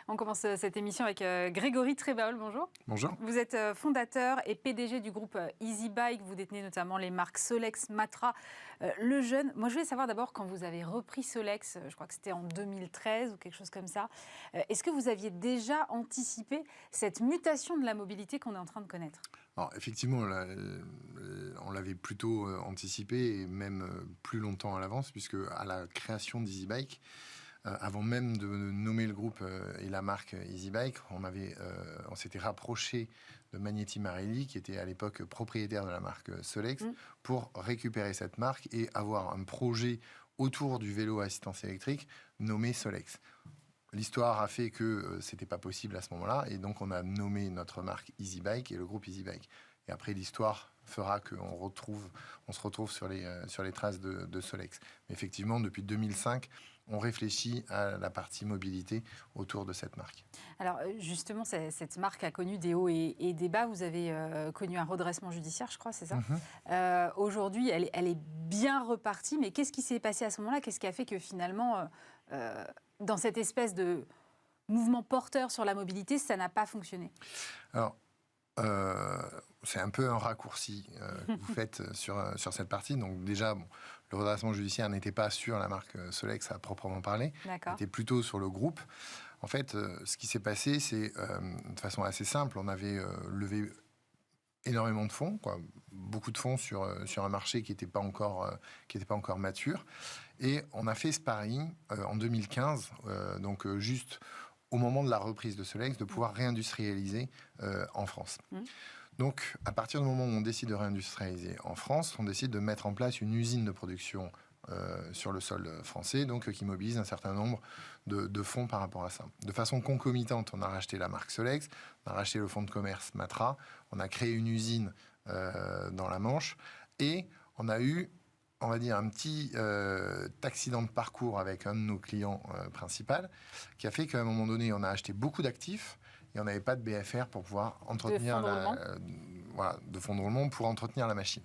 On commence cette émission avec Grégory Trébaol, bonjour. Bonjour. Vous êtes fondateur et PDG du groupe EasyBike. Vous détenez notamment les marques Solex, Matra, Lejeune. Moi, je voulais savoir d'abord, quand vous avez repris Solex, je crois que c'était en 2013 ou quelque chose comme ça, est-ce que vous aviez déjà anticipé cette mutation de la mobilité qu'on est en train de connaître ? Alors, effectivement, on l'avait plutôt anticipé, et même plus longtemps à l'avance, puisque à la création d'EasyBike, avant même de nommer le groupe et la marque EasyBike, on s'était rapproché de Magneti Marelli, qui était à l'époque propriétaire de la marque Solex, pour récupérer cette marque et avoir un projet autour du vélo à assistance électrique nommé Solex. L'histoire a fait que c'était pas possible à ce moment-là, et donc on a nommé notre marque EasyBike et le groupe EasyBike. Et après, l'histoire fera qu'on se retrouve sur les traces de Solex. Mais effectivement, depuis 2005, on réfléchit à la partie mobilité autour de cette marque. Alors justement, cette marque a connu des hauts et des bas. Vous avez connu un redressement judiciaire, je crois, c'est ça ? Aujourd'hui, elle est bien repartie, mais qu'est-ce qui s'est passé à ce moment-là ? Qu'est-ce qui a fait que finalement, dans cette espèce de mouvement porteur sur la mobilité, ça n'a pas fonctionné ? Alors, c'est un peu un raccourci que vous faites sur cette partie. Donc déjà, le redressement judiciaire n'était pas sur la marque Solex à proprement parler. D'accord. C'était plutôt sur le groupe. En fait, ce qui s'est passé, c'est de façon assez simple. On avait levé énormément de fonds, beaucoup de fonds sur un marché qui n'était pas encore mature. Et on a fait ce pari en 2015, donc juste au moment de la reprise de Solex, de pouvoir réindustrialiser en France. Donc, à partir du moment où on décide de réindustrialiser en France, on décide de mettre en place une usine de production sur le sol français, donc qui mobilise un certain nombre de fonds par rapport à ça. De façon concomitante, on a racheté la marque Solex, on a racheté le fonds de commerce Matra, on a créé une usine dans la Manche, et on a eu, on va dire, un petit accident de parcours avec un de nos clients principaux, qui a fait qu'à un moment donné, on a acheté beaucoup d'actifs et on n'avait pas de BFR pour pouvoir entretenir de fonds de roulement pour entretenir la machine.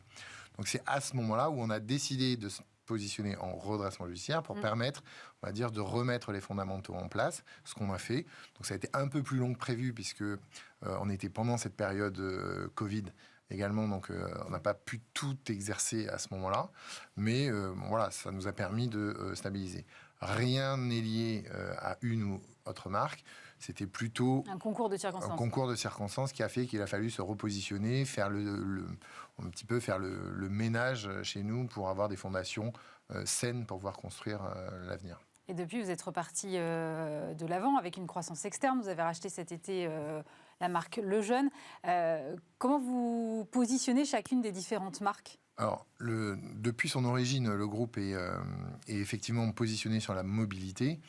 Donc c'est à ce moment-là où on a décidé de se positionner en redressement judiciaire pour permettre, on va dire, de remettre les fondamentaux en place, ce qu'on a fait. Donc ça a été un peu plus long que prévu, puisque on était pendant cette période Covid également, donc on n'a pas pu tout exercer à ce moment-là, mais voilà, ça nous a permis de stabiliser. Rien n'est lié à une ou autre marque, c'était plutôt un concours de circonstances. Un concours de circonstances qui a fait qu'il a fallu se repositionner, faire le ménage chez nous pour avoir des fondations saines pour pouvoir construire l'avenir. Et depuis, vous êtes reparti de l'avant avec une croissance externe. Vous avez racheté cet été la marque Lejeune. Comment vous positionnez chacune des différentes marques ? Alors, depuis son origine, le groupe est effectivement positionné sur la mobilité.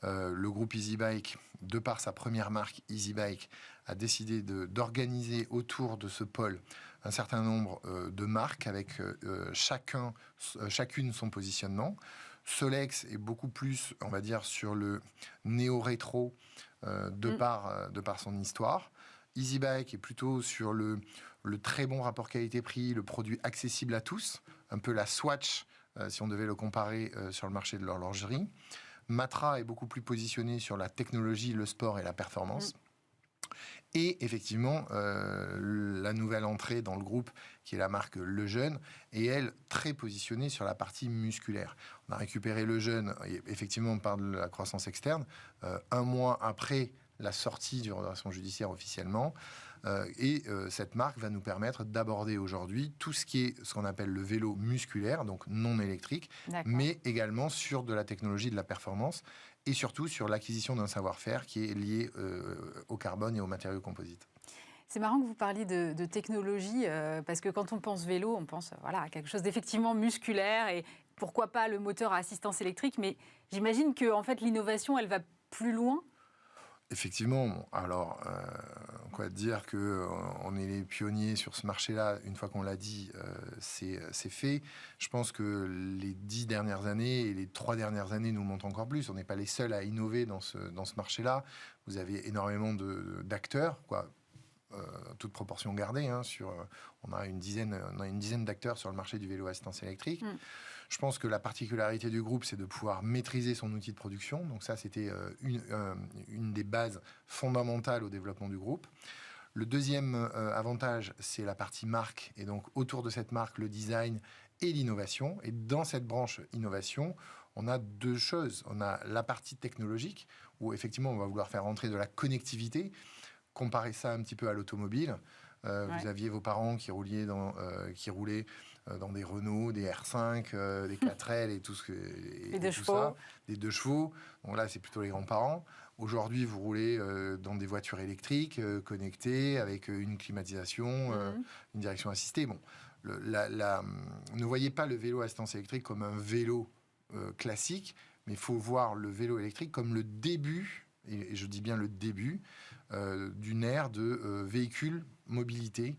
Le groupe EasyBike, de par sa première marque EasyBike, a décidé d'organiser autour de ce pôle un certain nombre de marques avec chacune son positionnement. Solex est beaucoup plus, on va dire, sur le néo-rétro de par son histoire. EasyBike est plutôt sur le très bon rapport qualité-prix, le produit accessible à tous, un peu la Swatch, si on devait le comparer sur le marché de l'horlogerie. Matra est beaucoup plus positionné sur la technologie, le sport et la performance. Et effectivement, la nouvelle entrée dans le groupe, qui est la marque Lejeune, est, elle, très positionnée sur la partie musculaire. On a récupéré Lejeune, effectivement, par de la croissance externe, un mois après la sortie du redressement judiciaire officiellement. Cette marque va nous permettre d'aborder aujourd'hui tout ce qui est ce qu'on appelle le vélo musculaire, donc non électrique, mais également sur de la technologie de la performance et surtout sur l'acquisition d'un savoir-faire qui est lié au carbone et aux matériaux composites. C'est marrant que vous parliez de technologie, parce que quand on pense vélo, on pense à quelque chose d'effectivement musculaire et pourquoi pas le moteur à assistance électrique, mais j'imagine que en fait, l'innovation, elle va plus loin. Effectivement, alors, quoi dire qu'on est les pionniers sur ce marché-là, une fois qu'on l'a dit, c'est fait. Je pense que les 10 dernières années et les 3 dernières années nous le montrent encore plus. On n'est pas les seuls à innover dans ce marché-là. Vous avez énormément d'acteurs, toute proportion gardée. On a une dizaine d'acteurs sur le marché du vélo à assistance électrique. Je pense que la particularité du groupe, c'est de pouvoir maîtriser son outil de production. Donc ça, c'était une des bases fondamentales au développement du groupe. Le deuxième avantage, c'est la partie marque. Et donc, autour de cette marque, le design et l'innovation. Et dans cette branche innovation, on a deux choses. On a la partie technologique, où effectivement, on va vouloir faire rentrer de la connectivité. Comparer ça un petit peu à l'automobile. Vous aviez vos parents qui roulaient dans des Renault, des R5, des 4L et tout et tout chevaux. ça, des 2 chevaux. Donc là, c'est plutôt les grands-parents. Aujourd'hui, vous roulez dans des voitures électriques, connectées, avec une climatisation, une direction assistée. Bon, ne voyez pas le vélo à assistance électrique comme un vélo classique, mais il faut voir le vélo électrique comme le début, et je dis bien le début, d'une ère de véhicules mobilité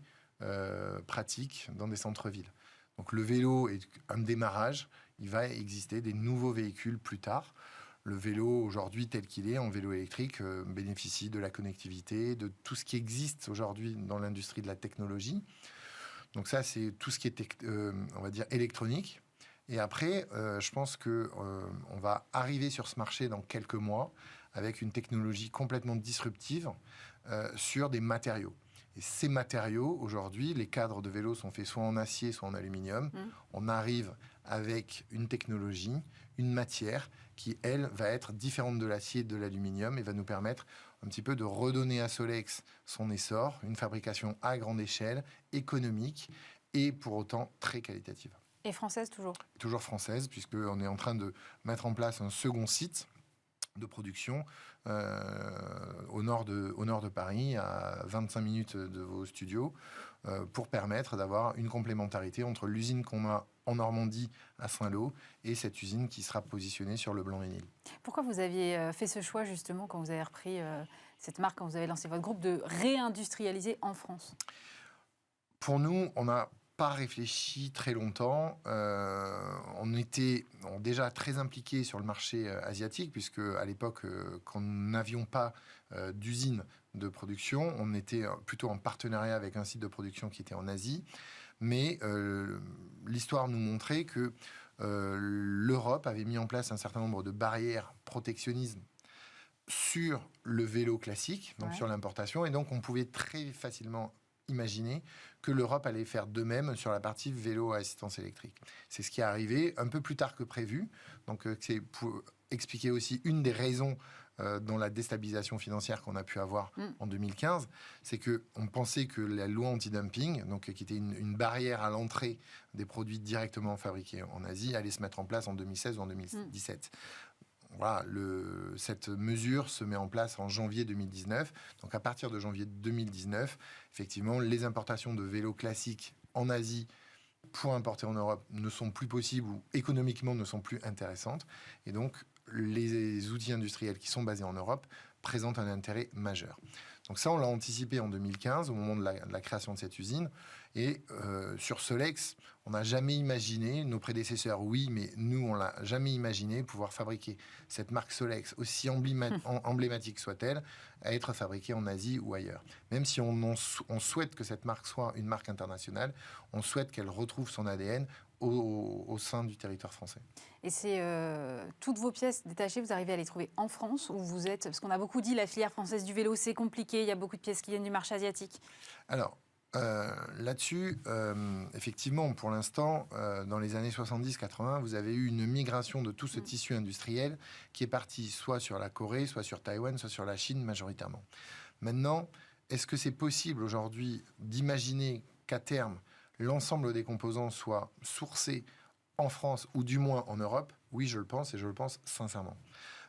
pratique dans des centres-villes. Donc le vélo est un démarrage, il va exister des nouveaux véhicules plus tard. Le vélo aujourd'hui tel qu'il est, en vélo électrique, bénéficie de la connectivité, de tout ce qui existe aujourd'hui dans l'industrie de la technologie. Donc ça, c'est tout ce qui est, on va dire, électronique. Et après, je pense qu'on va arriver sur ce marché dans quelques mois avec une technologie complètement disruptive sur des matériaux. Et ces matériaux, aujourd'hui, les cadres de vélo sont faits soit en acier, soit en aluminium. On arrive avec une technologie, une matière qui, elle, va être différente de l'acier et de l'aluminium et va nous permettre un petit peu de redonner à Solex son essor, une fabrication à grande échelle, économique et pour autant très qualitative. Et française toujours ? Toujours française, puisqu'on est en train de mettre en place un second site de production au nord de Paris, à 25 minutes de vos studios, pour permettre d'avoir une complémentarité entre l'usine qu'on a en Normandie, à Saint-Lô, et cette usine qui sera positionnée sur le Blanc-Ménil. Pourquoi vous aviez fait ce choix, justement, quand vous avez repris cette marque, quand vous avez lancé votre groupe, de réindustrialiser en France ? Pour nous, on n'a pas réfléchi très longtemps. On était déjà très impliqués sur le marché asiatique, puisque à l'époque, quand nous n'avions pas d'usine de production, on était plutôt en partenariat avec un site de production qui était en Asie. Mais l'histoire nous montrait que l'Europe avait mis en place un certain nombre de barrières protectionnisme sur le vélo classique, donc sur l'importation, et donc on pouvait très facilement imaginer que l'Europe allait faire de même sur la partie vélo à assistance électrique. C'est ce qui est arrivé un peu plus tard que prévu. Donc c'est pour expliquer aussi une des raisons dans la déstabilisation financière qu'on a pu avoir en 2015, c'est qu'on pensait que la loi anti-dumping, donc qui était une barrière à l'entrée des produits directement fabriqués en Asie, allait se mettre en place en 2016 ou en 2017. Voilà, cette mesure se met en place en janvier 2019. Donc à partir de janvier 2019, effectivement, les importations de vélos classiques en Asie pour importer en Europe ne sont plus possibles ou économiquement ne sont plus intéressantes. Et donc les outils industriels qui sont basés en Europe présentent un intérêt majeur. Donc ça, on l'a anticipé en 2015 au moment de la création de cette usine. Et sur Solex, on n'a jamais imaginé, nos prédécesseurs oui, mais nous, on l'a jamais imaginé pouvoir fabriquer cette marque Solex, aussi emblématique soit-elle, à être fabriquée en Asie ou ailleurs. Même si on souhaite que cette marque soit une marque internationale, on souhaite qu'elle retrouve son ADN au sein du territoire français. Et c'est toutes vos pièces détachées, vous arrivez à les trouver en France où vous êtes, parce qu'on a beaucoup dit la filière française du vélo, c'est compliqué, il y a beaucoup de pièces qui viennent du marché asiatique. Alors, là-dessus, effectivement, pour l'instant, dans les années 70-80, vous avez eu une migration de tout ce tissu industriel qui est parti soit sur la Corée, soit sur Taïwan, soit sur la Chine majoritairement. Maintenant, est-ce que c'est possible aujourd'hui d'imaginer qu'à terme, l'ensemble des composants soient sourcés en France ou du moins en Europe? Oui, je le pense et je le pense sincèrement.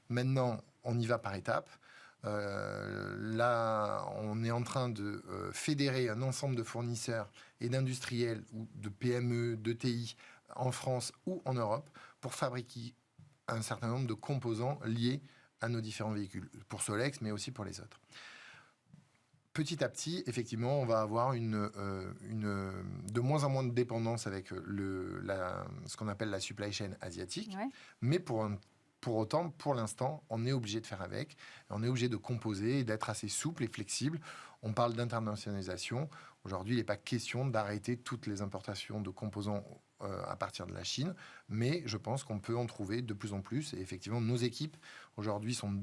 Maintenant, on y va par étapes. Là, on est en train de fédérer un ensemble de fournisseurs et d'industriels ou de PME, d'ETI en France ou en Europe pour fabriquer un certain nombre de composants liés à nos différents véhicules, pour Solex, mais aussi pour les autres. Petit à petit, effectivement, on va avoir de moins en moins de dépendance avec ce qu'on appelle la supply chain asiatique, mais pour autant, pour l'instant, on est obligé de faire avec. On est obligé de composer et d'être assez souple et flexible. On parle d'internationalisation. Aujourd'hui, il n'est pas question d'arrêter toutes les importations de composants à partir de la Chine, mais je pense qu'on peut en trouver de plus en plus. Et effectivement, nos équipes aujourd'hui sont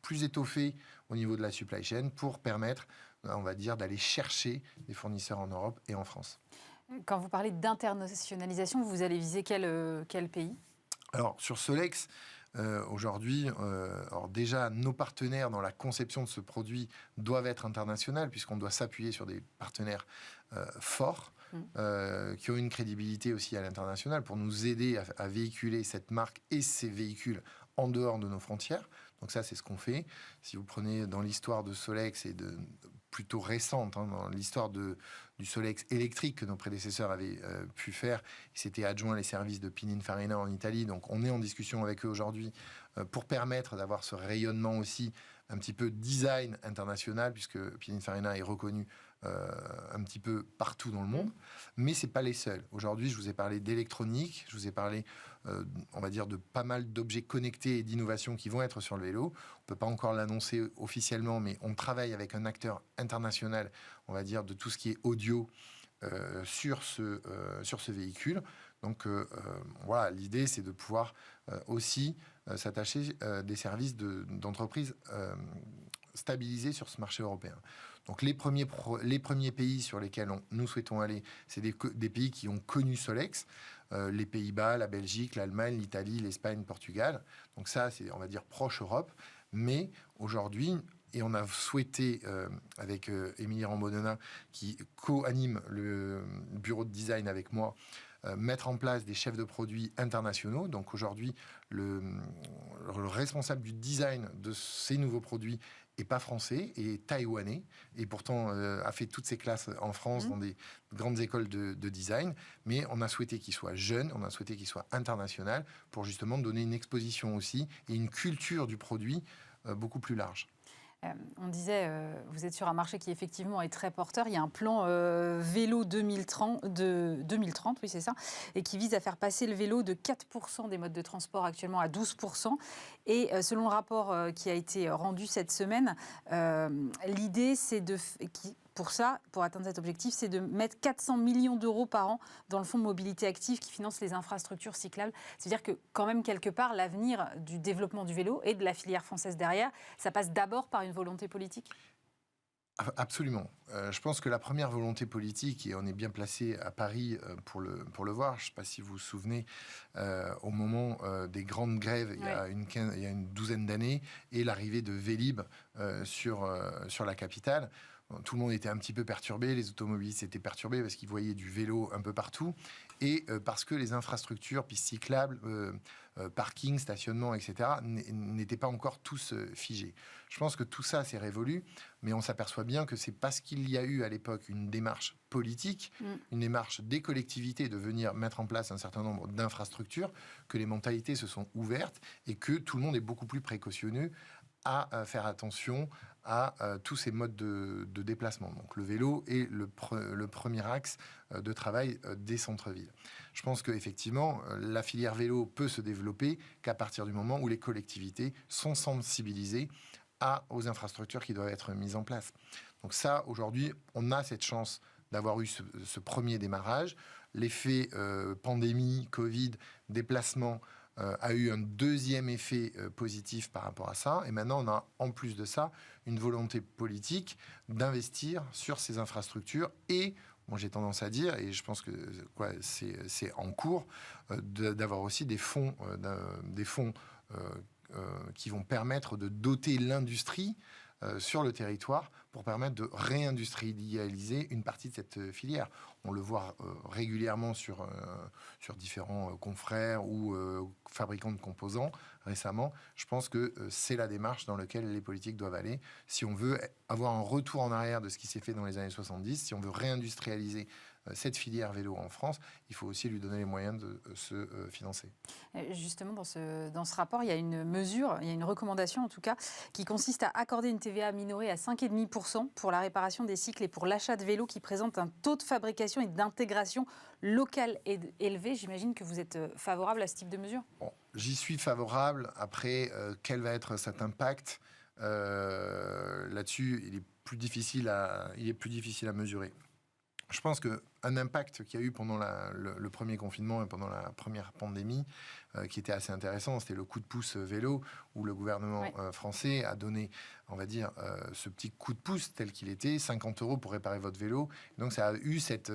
plus étoffées au niveau de la supply chain pour permettre, on va dire, d'aller chercher des fournisseurs en Europe et en France. Quand vous parlez d'internationalisation, vous allez viser quel pays ? Alors, sur Solex, aujourd'hui, alors déjà, nos partenaires dans la conception de ce produit doivent être internationaux, puisqu'on doit s'appuyer sur des partenaires forts, qui ont une crédibilité aussi à l'international, pour nous aider à véhiculer cette marque et ces véhicules en dehors de nos frontières. Donc ça, c'est ce qu'on fait. Si vous prenez dans l'histoire de Solex, et plutôt récente, dans l'histoire du Solex électrique que nos prédécesseurs avaient pu faire, ils s'étaient adjoints les services de Pininfarina en Italie. Donc on est en discussion avec eux aujourd'hui pour permettre d'avoir ce rayonnement aussi un petit peu design international, puisque Pininfarina est reconnu un petit peu partout dans le monde, mais c'est pas les seuls. Aujourd'hui, je vous ai parlé d'électronique, je vous ai parlé, on va dire, de pas mal d'objets connectés et d'innovations qui vont être sur le vélo. On peut pas encore l'annoncer officiellement, mais on travaille avec un acteur international, on va dire, de tout ce qui est audio sur ce véhicule. Donc voilà, l'idée, c'est de pouvoir aussi s'attacher des services d'entreprises stabilisés sur ce marché européen. Donc les premiers pays sur lesquels nous souhaitons aller, c'est des pays qui ont connu Solex, les Pays-Bas, la Belgique, l'Allemagne, l'Italie, l'Espagne, le Portugal. Donc ça, c'est, on va dire, proche Europe. Mais aujourd'hui, et on a souhaité, avec Émilie Rambonena, qui co-anime le bureau de design avec moi, mettre en place des chefs de produits internationaux. Donc aujourd'hui, le responsable du design de ces nouveaux produits n'est pas français, est taïwanais, et pourtant a fait toutes ses classes en France dans des grandes écoles de design. Mais on a souhaité qu'il soit jeune, on a souhaité qu'il soit international, pour justement donner une exposition aussi et une culture du produit beaucoup plus large. On disait, vous êtes sur un marché qui effectivement est très porteur. Il y a un plan vélo 2030, oui c'est ça, et qui vise à faire passer le vélo de 4% des modes de transport actuellement à 12%. Et selon le rapport qui a été rendu cette semaine, l'idée c'est pour atteindre cet objectif, c'est de mettre 400 millions d'euros par an dans le fonds de mobilité active qui finance les infrastructures cyclables. C'est-à-dire que quand même, quelque part, l'avenir du développement du vélo et de la filière française derrière, ça passe d'abord par une volonté politique ? Absolument. Je pense que la première volonté politique, et on est bien placé à Paris pour le voir, je ne sais pas si vous vous souvenez, au moment des grandes grèves, il y a une douzaine d'années, et l'arrivée de Vélib sur la capitale, tout le monde était un petit peu perturbé, les automobilistes étaient perturbés parce qu'ils voyaient du vélo un peu partout, et parce que les infrastructures, pistes cyclables, parking, stationnement, etc., n'étaient pas encore tous figés. Je pense que tout ça s'est révolu, mais on s'aperçoit bien que c'est parce qu'il y a eu à l'époque une démarche politique, une démarche des collectivités de venir mettre en place un certain nombre d'infrastructures, que les mentalités se sont ouvertes et que tout le monde est beaucoup plus précautionneux à faire attention à tous ces modes de déplacement. Donc le vélo est le premier axe de travail des centres-villes. Je pense qu'effectivement, la filière vélo peut se développer qu'à partir du moment où les collectivités sont sensibilisées aux infrastructures qui doivent être mises en place. Donc ça, aujourd'hui, on a cette chance d'avoir eu ce premier démarrage. L'effet pandémie, Covid, déplacement, a eu un deuxième effet positif par rapport à ça. Et maintenant, on a en plus de ça une volonté politique d'investir sur ces infrastructures. Et moi, j'ai tendance à dire, et je pense que c'est en cours, d'avoir aussi des fonds qui vont permettre de doter l'industrie sur le territoire pour permettre de réindustrialiser une partie de cette filière. On le voit régulièrement sur différents confrères ou fabricants de composants récemment. Je pense que c'est la démarche dans laquelle les politiques doivent aller. Si on veut avoir un retour en arrière de ce qui s'est fait dans les années 70, si on veut réindustrialiser cette filière vélo en France, il faut aussi lui donner les moyens de se financer. Justement, dans ce rapport, il y a une mesure, il y a une recommandation en tout cas, qui consiste à accorder une TVA minorée à 5,5% pour la réparation des cycles et pour l'achat de vélos qui présentent un taux de fabrication et d'intégration locale élevé. J'imagine que vous êtes favorable à ce type de mesure ? Bon, j'y suis favorable. Après, quel va être cet impact là-dessus, il est plus difficile à mesurer. Je pense qu'un impact qu'il y a eu pendant le premier confinement et pendant la première pandémie, qui était assez intéressant, c'était le coup de pouce vélo, où le gouvernement français a donné, on va dire, ce petit coup de pouce tel qu'il était, 50 € pour réparer votre vélo. Donc ça a eu cet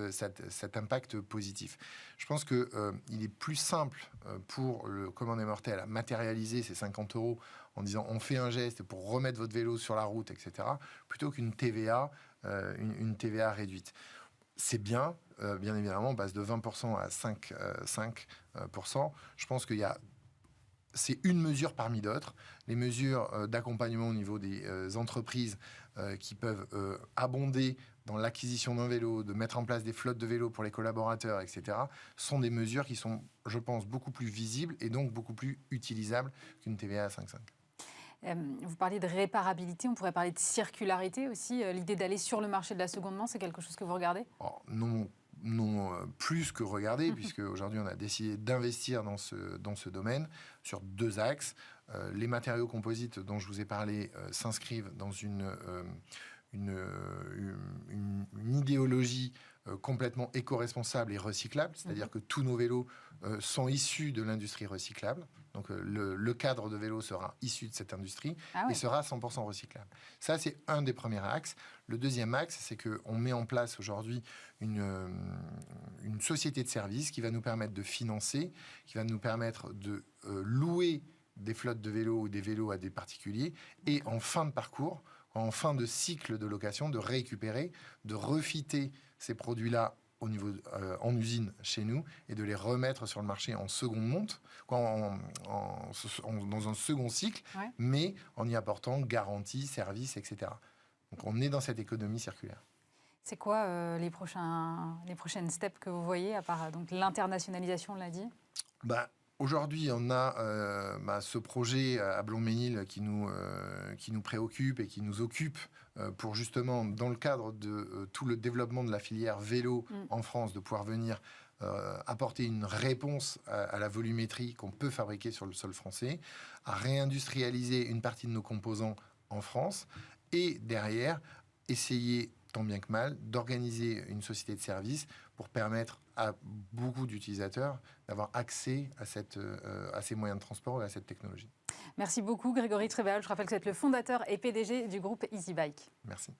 impact positif. Je pense qu'il est plus simple pour le commun des mortels à matérialiser ces 50 € en disant on fait un geste pour remettre votre vélo sur la route, etc., plutôt qu'une TVA, une TVA réduite. C'est bien, bien évidemment, on passe de 20% à 5%. Je pense c'est une mesure parmi d'autres. Les mesures d'accompagnement au niveau des entreprises qui peuvent abonder dans l'acquisition d'un vélo, de mettre en place des flottes de vélos pour les collaborateurs, etc., sont des mesures qui sont, je pense, beaucoup plus visibles et donc beaucoup plus utilisables qu'une TVA à 5,5. Vous parliez de réparabilité, on pourrait parler de circularité aussi. L'idée d'aller sur le marché de la seconde main, c'est quelque chose que vous regardez ? Non, plus que regarder, puisque aujourd'hui on a décidé d'investir dans ce domaine sur 2 axes. Les matériaux composites dont je vous ai parlé s'inscrivent dans une idéologie complètement éco-responsable et recyclable, c'est-à-dire que tous nos vélos sont issus de l'industrie recyclable. Donc le cadre de vélo sera issu de cette industrie et sera 100% recyclable. Ça, c'est un des premiers axes. Le deuxième axe, c'est qu'on met en place aujourd'hui une société de services qui va nous permettre de financer, qui va nous permettre de louer des flottes de vélos ou des vélos à des particuliers et en fin de parcours, en fin de cycle de location, de récupérer, de refiter ces produits-là au niveau en usine chez nous et de les remettre sur le marché en seconde monte, dans un second cycle, mais en y apportant garantie, service, etc. Donc on est dans cette économie circulaire. C'est quoi les prochaines steps que vous voyez, à part donc, l'internationalisation, on l'a dit ? Aujourd'hui, on a ce projet à Blond-Ménil qui nous préoccupe et qui nous occupe pour justement, dans le cadre de tout le développement de la filière vélo en France, de pouvoir venir apporter une réponse à la volumétrie qu'on peut fabriquer sur le sol français, à réindustrialiser une partie de nos composants en France et derrière, essayer tant bien que mal, d'organiser une société de services pour permettre à beaucoup d'utilisateurs d'avoir accès à ces moyens de transport et à cette technologie. Merci beaucoup Grégory Trébal. Je rappelle que vous êtes le fondateur et PDG du groupe EasyBike. Merci.